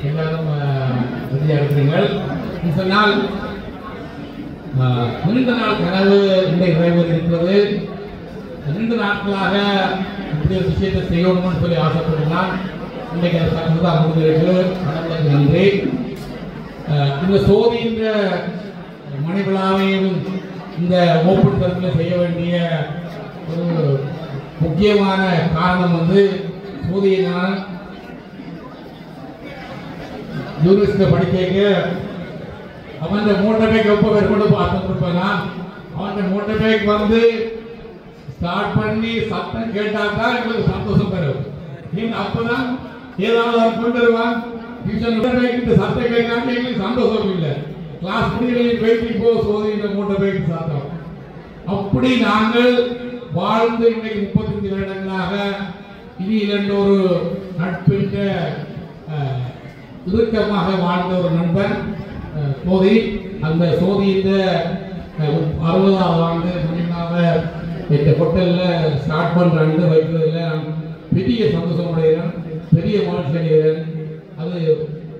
எல்லாரும் ரெடியாக இருக்கிறீர்கள். சொன்னால் நீண்ட நாள் கனவு இன்றைக்கு நிறைவேறியிருக்கிறது. 2 நாட்களாக இப்படி ஒரு விஷயத்தை செய்யணும்னு சொல்லி ஆசைப்படுகிறான். இன்றைக்கு அது சக்சஸாக முடிஞ்சிருக்கு. கடவுளுக்கு நன்றி. இந்த சோதின்ற மணி விழாவையும் இந்த ஓப்பன் தரத்தில் செய்ய வேண்டிய ஒரு முக்கியமான காரணம் வந்து சோதியினால் யூனிவர்சிட்டியில் படிக்க அவன் மோட்டர் பைக் எப்போ வரும்போது பார்த்துருப்பேன். அவன் மோட்டர் பைக் வந்து ஸ்டார்ட் பண்ணி சத்தம் கேட்டால் தான் எங்களுக்கு சந்தோஷம் பெறும். நீங்கள் அப்போதான் ஏதாவது கொண்டு வருவான். சத்தம் கேட்காம எங்களுக்கு சந்தோஷம் இல்லை. கிளாஸ் வெயிட்டிங் போ சோதி இந்த மோட்டர் பைக் சாத்தம். அப்படி நாங்கள் வாழ்ந்து இன்னைக்கு 35 வருடங்களாக இனி இரண்டு ஒரு நட்பின் இறுக்கமாக வாழ்ந்த ஒரு நண்பன் சோதி. அந்த சோதி இந்த 60வது ஆண்டு முன்னாக இந்த ஹோட்டலில் ஸ்டார்ட் பண்ணுறாங்க வைக்கிறதுல பெரிய சந்தோஷம் அடைகிறேன், பெரிய மகிழ்ச்சி அடைகிறேன். அது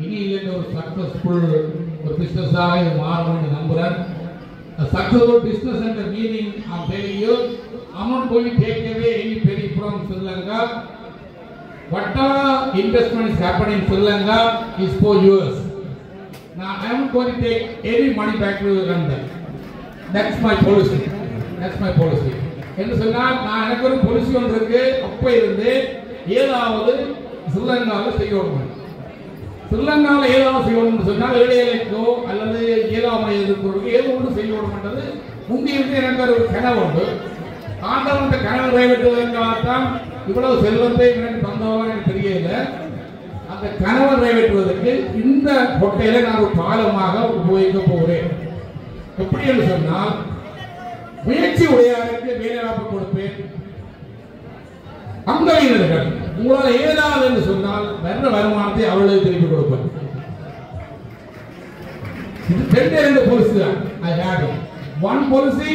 இனி இல்லைன்ற ஒரு சக்ஸஸ்ஃபுல் ஒரு பிஸ்னஸாக இது மாறும்னு நம்புகிறேன். A successful business and the meaning I'm telling you, I'm not going to take away any penny from Sri Lanka. Whatever investment is happening in Sri Lanka is for yours. Now I am going to take any money back to London. That's my policy. That's my policy. என்ன சொன்னால் நான் எனக்கு ஒரு policy ஒன்று இருக்கு. அப்போ இருந்து ஏதாவது ஸ்ரீலங்காவில் செய்யணும். ஸ்ரீலங்காவில் ஏதாவது செய்யணும்னு சொன்னால் ஏழைகளுக்கோ அல்லது ஏழாமை எதிர்க்கிறவர்களுக்கு ஏதோ ஒன்று செய்யணும்ன்றது முந்தியிருந்து எனக்கு ஒரு கனவு உண்டு. ஆண்டவன் கனவு நிறைவேற்றுவதற்காகத்தான் இவ்வளவு செல்வத்தை எனக்கு தந்தவங்க எனக்கு தெரியல. அந்த கனவை நிறைவேற்றுவதற்கு இந்த கொட்டையில நான் ஒரு பாலமாக உபயோகிக்க போகிறேன். எப்படி என்று சொன்னால் முயற்சி உடையாருக்கு வேலைவாய்ப்பு கொடுப்பேன். அங்கவீனர்கள் உங்களால் ஏதாவது என்று சொன்னால் வர்ற வருமானத்தை அவர்களுக்கு திருப்பி கொடுப்பேன். இது 2 பாலிசி தான். I have one policy.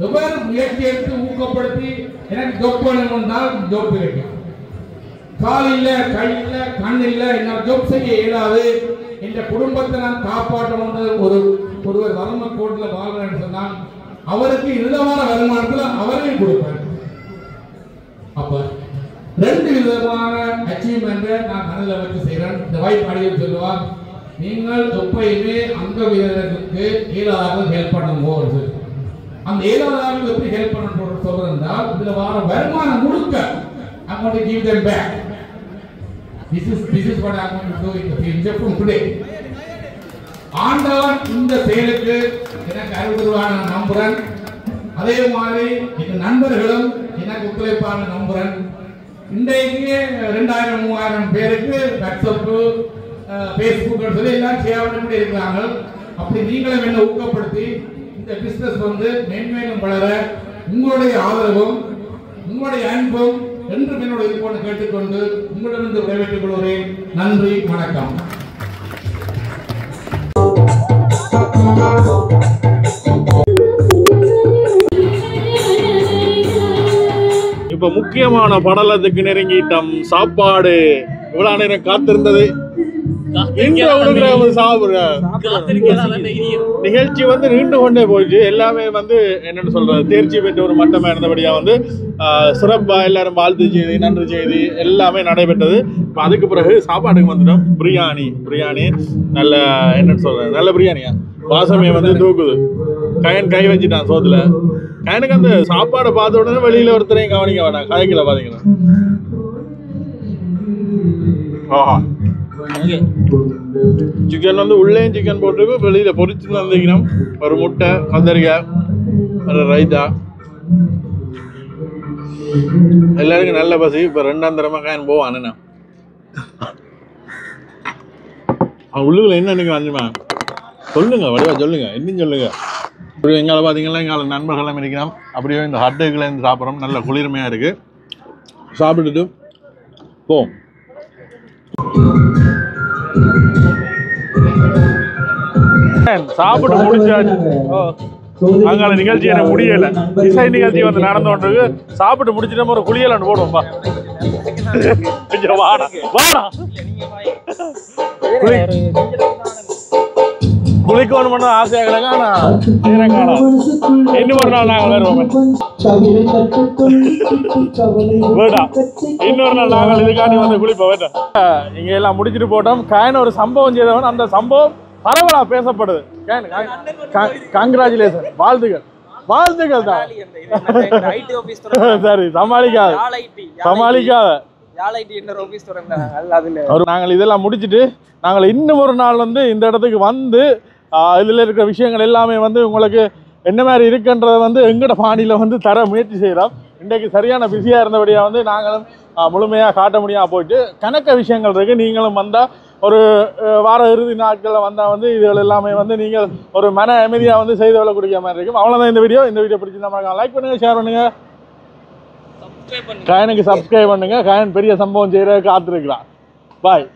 எவ்வளவு முயற்சி எடுத்து ஊக்கப்படுத்தி எனக்கு ஜாப் பண்ணணும்னால் ஜாப் கிடைக்கும். கால் இல்ல, கை இல்ல, கண் இல்ல, என்னால் ஜாப் செய்ய இயலாது. என்ற குடும்பத்தை நான் காப்பாற்றணும். ஒருவர் வறுமை கோட்டில் வாழ்றேன்னு சொன்னால் அவருக்கு இலவச வருமானத்தில் அவரையும் கொடுப்பேன். அப்ப 2 விதமான அச்சீவ்மெண்ட்டை நான் மனதில் வச்சு செய்கிறேன். இந்த வாய்ப்பு அடியில் சொல்லுவார், நீங்கள் எப்பயுமே அங்க வீரர்களுக்கு ஏழாவது ஹெல்ப் பண்ணுங்க. அந்த ஏழாவது எப்படி ஹெல்ப் பண்ண சொல்றா இதுல வர வருமானம் முழுக்க I'm going to give them back. This is what I'm going to do in the future from today. ஆண்டவன் இந்த செயலுக்கு எனக்கு அருள்வான நம்புறேன். அதே மாதிரி எங்க நண்பர்களும் எனக்கு ஒத்துழைப்பான நம்புறேன். இன்றைக்கு 2000-3000 பேருக்கு வாட்ஸ்அப், ஃபேஸ்புக் சொல்லி எல்லாம் சேவை இருக்கிறாங்க. அப்படி நீங்களும் என்ன ஊக்கப்படுத்தி இந்த பிசினஸ் வந்து மேன்மேலும் வளர உங்களுடைய ஆதரவும் உங்களுடைய அன்பும் என்றும் என்னோட இருப்போன்னு கேட்டுக்கொண்டு உங்களிடமிருந்து விடைபெற்றுக் கொள்கிறேன். நன்றி, வணக்கம். இப்ப முக்கியமான படலத்துக்கு நெருங்கிட்டோம். சாப்பாடு இவ்வளவு நேரம் காத்திருந்தது. நிகழ்ச்சி வந்து நீண்டு கொண்டே போயிடுச்சு. எல்லாமே வந்து என்னன்னு சொல்றது, தேர்ச்சி பெற்ற ஒரு மட்டமா இருந்தபடியா வந்து சிறப்பா எல்லாரும் வாழ்த்து செய்தி, நன்றி செய்தி எல்லாமே நடைபெற்றது. இப்போ அதுக்கு பிறகு சாப்பாட்டுக்கு வந்துட்டோம். பிரியாணி நல்ல என்னன்னு சொல்றது, நல்ல பிரியாணியா வாசமே வந்து தூக்குது. கை வச்சுட்டான் சோத்துல. கயனுக்கு அந்த சாப்பாடை பார்த்த உடனே வெளியில ஒருத்தரையும் கவனிக்க வேண்டாம். கதைக்கல பாத்தீங்கன்னா சிக்கன் வந்து உள்ளேயும் சிக்கன் போட்டு வெளியில பொரிச்சு தந்துக்கணும். ஒரு முட்டை, கந்தரிக்காய், ஒரு ரைத்தா. எல்லாருக்கும் நல்ல பசி. இப்ப 2ஆம் தரமா காயின் போவான். உள்ளுக்குள்ள என்ன நீங்க வந்துமா சொல்லுங்க, வடிவா சொல்லுங்க, இன்னும் சொல்லுங்க. எங்களை பார்த்தீங்கன்னா எங்களை நண்பர்கள்லாம் இருக்கிறோம். அப்படியே இந்த ஹட்டுக்குள்ள இருந்து சாப்பிட்றோம். நல்ல குளிர்மையா இருக்கு. சாப்பிட்டுட்டு போம். சாப்பிட்டு முடிச்சாச்சு. அங்கால நிகழ்ச்சி எனக்கு முடியல. இசை நிகழ்ச்சி வந்து நடந்து கொண்டிருக்கு. சாப்பிட்டு முடிச்சுட்டு ஒரு குளியல் ஒன்று போடுவோம்பா. வாடா குளிக்கணும் பண்ண ஆசையாக கிடக்கு. ஆனா நேரம் காணும். இன்னும் ஒரு நாள் நாங்கள் வருவோம். இன்னொரு நாள் நாங்கள் இதுக்காண்டி வந்து குளிப்போம். வேண்டாம், இங்க எல்லாம் முடிச்சுட்டு போட்டோம். காயன ஒரு சம்பவம் செய்தவன். அந்த சம்பவம் பரவலா பேசப்படுது. கங்க்ராச்சுலேஷன், வாழ்த்துக்கள் தான். சரி, சமாளிக்காத. நாங்கள் இதெல்லாம் முடிச்சுட்டு நாங்கள் இன்னும் ஒரு நாள் வந்து இந்த இடத்துக்கு வந்து இதில் இருக்கிற விஷயங்கள் எல்லாமே வந்து உங்களுக்கு என்ன மாதிரி இருக்குன்றதை வந்து எங்கட பாணியில் வந்து தர முயற்சி செய்கிறோம். இன்றைக்கு சரியான பிஸியாக இருந்தபடியாக வந்து நாங்களும் முழுமையாக காட்ட முடியாமல் போயிட்டு கணக்க விஷயங்கள் இருக்குது. நீங்களும் வந்தால் ஒரு வார இறுதி நாட்களில் வந்தால் வந்து இதுகள் எல்லாமே வந்து நீங்கள் ஒரு மன அமைதியாக வந்து செய்து கொள்ளக்கூடிய மாதிரி இருக்கும். அவ்வளோதான் இந்த வீடியோ. இந்த வீடியோ பிடிச்சிருந்தா லைக் பண்ணுங்கள், ஷேர் பண்ணுங்கள், காயனுக்கு சப்ஸ்கிரைப் பண்ணுங்கள். காயன் பெரிய சம்பவம் செய்கிற காத்திருக்கிறான். பாய்.